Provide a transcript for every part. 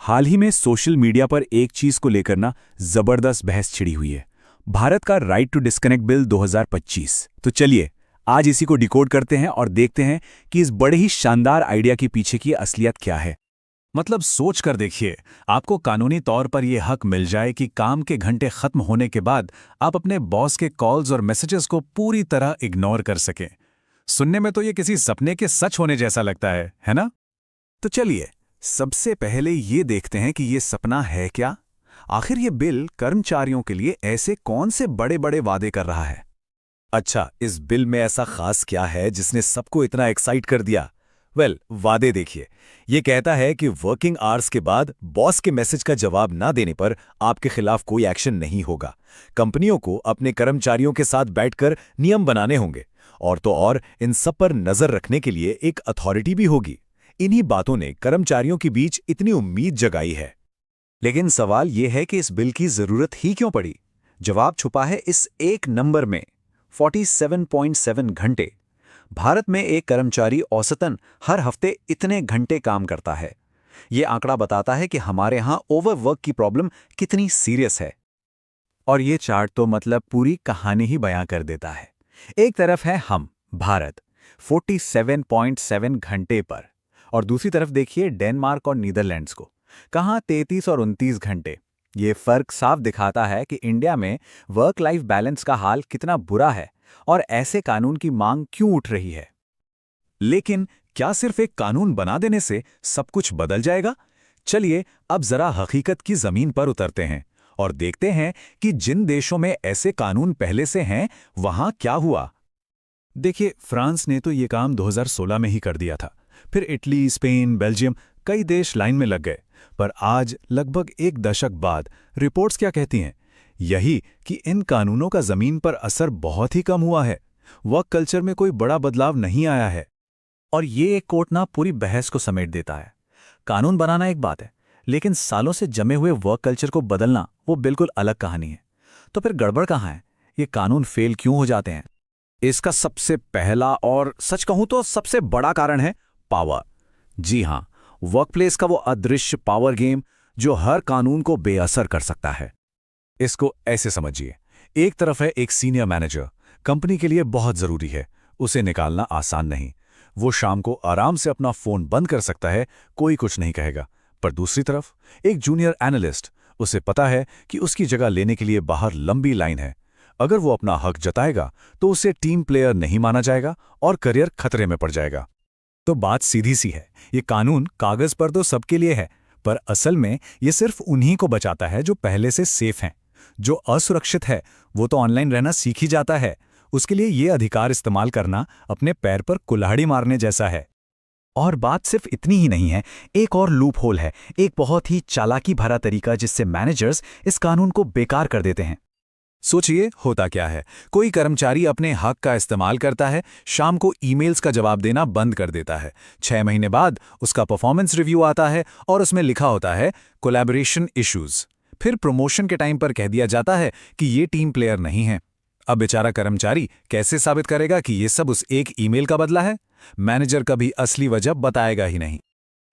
हाल ही में social media पर एक चीज को लेकर जबरदस्त बहस छिड़ी हुई है। भारत का राइट टू डिस्कनेक्ट बिल 2025। तो चलिए आज इसी को डिकोड करते हैं और देखते हैं कि इस बड़े ही शानदार आइडिया के पीछे की असलियत क्या है। मतलब सोच कर देखिए, आपको कानूनी तौर पर यह हक मिल जाए कि काम के घंटे खत्म होने के बाद आप अपने बॉस के कॉल्स और मैसेजेस को पूरी तरह इग्नोर कर सकें। सुनने में तो ये किसी सपने के सच होने जैसा लगता है ना? तो चलिए सबसे पहले ये देखते हैं कि ये सपना है क्या। आखिर ये बिल कर्मचारियों के लिए ऐसे कौन से बड़े बड़े वादे कर रहा है। अच्छा, इस बिल में ऐसा खास क्या है जिसने सबको इतना एक्साइट कर दिया? वादे देखिए। ये कहता है कि वर्किंग आवर्स के बाद बॉस के मैसेज का जवाब ना देने पर आपके खिलाफ कोई एक्शन नहीं होगा। कंपनियों को अपने कर्मचारियों के साथ बैठकर नियम बनाने होंगे, और तो और इन सब पर नजर रखने के लिए एक अथॉरिटी भी होगी। इन्हीं बातों ने कर्मचारियों के बीच इतनी उम्मीद जगाई है। लेकिन सवाल यह है कि इस बिल की जरूरत ही क्यों पड़ी? जवाब छुपा है इस एक नंबर में, 47.7 घंटे। भारत में एक कर्मचारी औसतन हर हफ्ते इतने घंटे काम करता है। यह आंकड़ा बताता है कि हमारे यहाँ ओवरवर्क की प्रॉब्लम कितनी सीरियस है। और ये चार्ट तो मतलब पूरी कहानी ही बयां कर देता है। एक तरफ है हम, भारत, 47.7 घंटे पर, और दूसरी तरफ देखिए डेनमार्क और नीदरलैंड्स को, कहाँ 33 और 29 घंटे। ये फर्क साफ दिखाता है कि इंडिया में वर्क लाइफ बैलेंस का हाल कितना बुरा है और ऐसे कानून की मांग क्यों उठ रही है। लेकिन क्या सिर्फ एक कानून बना देने से सब कुछ बदल जाएगा? चलिए अब जरा हकीकत की जमीन पर उतरते हैं और देखते हैं कि जिन देशों में ऐसे कानून पहले से हैं वहां क्या हुआ। देखिए, फ्रांस ने तो ये काम 2016 में ही कर दिया था। फिर इटली, स्पेन, बेल्जियम, कई देश लाइन में लग गए। पर आज लगभग एक दशक बाद रिपोर्ट्स क्या कहती हैं? यही कि इन कानूनों का जमीन पर असर बहुत ही कम हुआ है। वर्क कल्चर में कोई बड़ा बदलाव नहीं आया है। और ये एक कोट ना पूरी बहस को समेट देता है। कानून बनाना एक बात है, लेकिन सालों से जमे हुए वर्क कल्चर को बदलना वो बिल्कुल अलग कहानी है। तो फिर गड़बड़ कहाँ है? ये कानून फेल क्यों हो जाते हैं? इसका सबसे पहला और सच कहूं तो सबसे बड़ा कारण है पावर। जी हां, वर्कप्लेस का वो अदृश्य पावर गेम जो हर कानून को बेअसर कर सकता है। इसको ऐसे समझिए, एक तरफ है एक सीनियर मैनेजर, कंपनी के लिए बहुत जरूरी है, उसे निकालना आसान नहीं। वो शाम को आराम से अपना फोन बंद कर सकता है, कोई कुछ नहीं कहेगा। पर दूसरी तरफ एक जूनियर एनालिस्ट, उसे पता है कि उसकी जगह लेने के लिए बाहर लंबी लाइन है। अगर वो अपना हक जताएगा तो उसे टीम प्लेयर नहीं माना जाएगा और करियर खतरे में पड़ जाएगा। तो बात सीधी सी है, ये कानून कागज पर तो सबके लिए है, पर असल में ये सिर्फ उन्हीं को बचाता है जो पहले से सेफ हैं। जो असुरक्षित है वो तो ऑनलाइन रहना सीख ही जाता है। उसके लिए ये अधिकार इस्तेमाल करना अपने पैर पर कुल्हाड़ी मारने जैसा है। और बात सिर्फ इतनी ही नहीं है, एक और लूप होल है, एक बहुत ही चालाकी भरा तरीका जिससे मैनेजर्स इस कानून को बेकार कर देते हैं। सोचिए होता क्या है, कोई कर्मचारी अपने हक का इस्तेमाल करता है, शाम को ईमेल्स का जवाब देना बंद कर देता है। 6 महीने बाद उसका परफॉर्मेंस रिव्यू आता है और उसमें लिखा होता है कोलैबोरेशन इश्यूज। फिर प्रमोशन के टाइम पर कह दिया जाता है कि ये टीम प्लेयर नहीं है। अब बेचारा कर्मचारी कैसे साबित करेगा कि ये सब उस एक ईमेल का बदला है? मैनेजर कभी असली वजह बताएगा ही नहीं।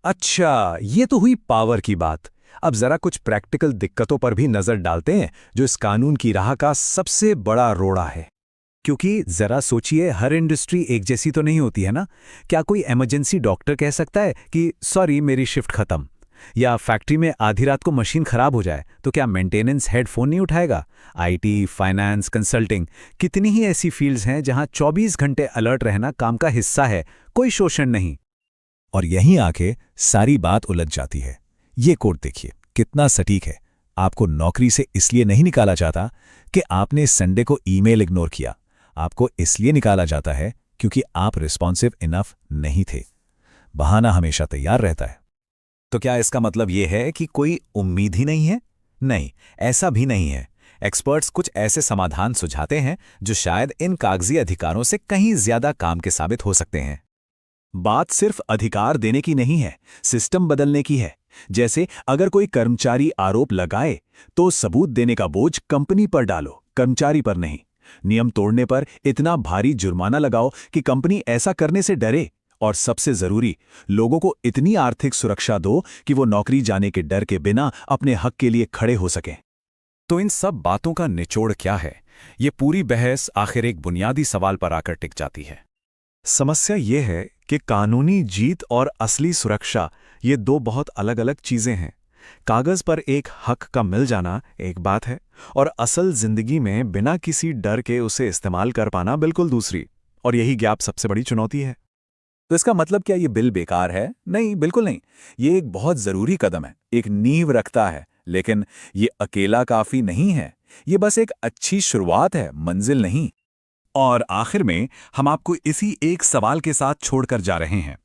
अच्छा, ये तो हुई पावर की बात। अब जरा कुछ प्रैक्टिकल दिक्कतों पर भी नजर डालते हैं जो इस कानून की राह का सबसे बड़ा रोड़ा है। क्योंकि जरा सोचिए, हर इंडस्ट्री एक जैसी तो नहीं होती है ना। क्या कोई इमरजेंसी डॉक्टर कह सकता है कि सॉरी मेरी शिफ्ट खत्म? या फैक्ट्री में आधी रात को मशीन खराब हो जाए तो क्या मेंटेनेंस हेड फोन नहीं उठाएगा? आईटी, फाइनेंस, कंसल्टिंग, कितनी ही ऐसी फील्ड्स हैं जहां 24 घंटे अलर्ट रहना काम का हिस्सा है, कोई शोषण नहीं। और यहीं आके सारी बात उलझ जाती है। ये कोड देखिए कितना सटीक है। आपको नौकरी से इसलिए नहीं निकाला जाता कि आपने संडे को ईमेल इग्नोर किया। आपको इसलिए निकाला जाता है क्योंकि आप रिस्पॉन्सिव इनफ नहीं थे। बहाना हमेशा तैयार रहता है। तो क्या इसका मतलब यह है कि कोई उम्मीद ही नहीं है? नहीं, ऐसा भी नहीं है। एक्सपर्ट्स कुछ ऐसे समाधान सुझाते हैं जो शायद इन कागजी अधिकारों से कहीं ज्यादा काम के साबित हो सकते हैं। बात सिर्फ अधिकार देने की नहीं है, सिस्टम बदलने की है। जैसे अगर कोई कर्मचारी आरोप लगाए तो सबूत देने का बोझ कंपनी पर डालो, कर्मचारी पर नहीं। नियम तोड़ने पर इतना भारी जुर्माना लगाओ कि कंपनी ऐसा करने से डरे और सबसे जरूरी, लोगों को इतनी आर्थिक सुरक्षा दो कि वो नौकरी जाने के डर के बिना अपने हक के लिए खड़े हो सकें। तो इन सब बातों का निचोड़ क्या है? ये पूरी बहस आखिर एक बुनियादी सवाल पर आकर टिक जाती है। समस्या ये है कि कानूनी जीत और असली सुरक्षा ये दो बहुत अलग अलग चीजें हैं। कागज पर एक हक का मिल जाना एक बात है, और असल जिंदगी में बिना किसी डर के उसे इस्तेमाल कर पाना बिल्कुल दूसरी। और यही गैप सबसे बड़ी चुनौती है। तो इसका मतलब क्या ये बिल बेकार है? नहीं, बिल्कुल नहीं। ये एक बहुत जरूरी कदम है, एक नींव रखता है, लेकिन ये अकेला काफी नहीं है। ये बस एक अच्छी शुरुआत है, मंजिल नहीं। और आखिर में हम आपको इसी एक सवाल के साथ छोड़कर जा रहे हैं।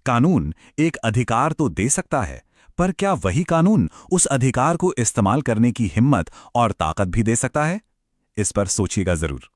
कानून एक अधिकार तो दे सकता है, पर क्या वही कानून उस अधिकार को इस्तेमाल करने की हिम्मत और ताकत भी दे सकता है? इस पर सोचिएगा जरूर।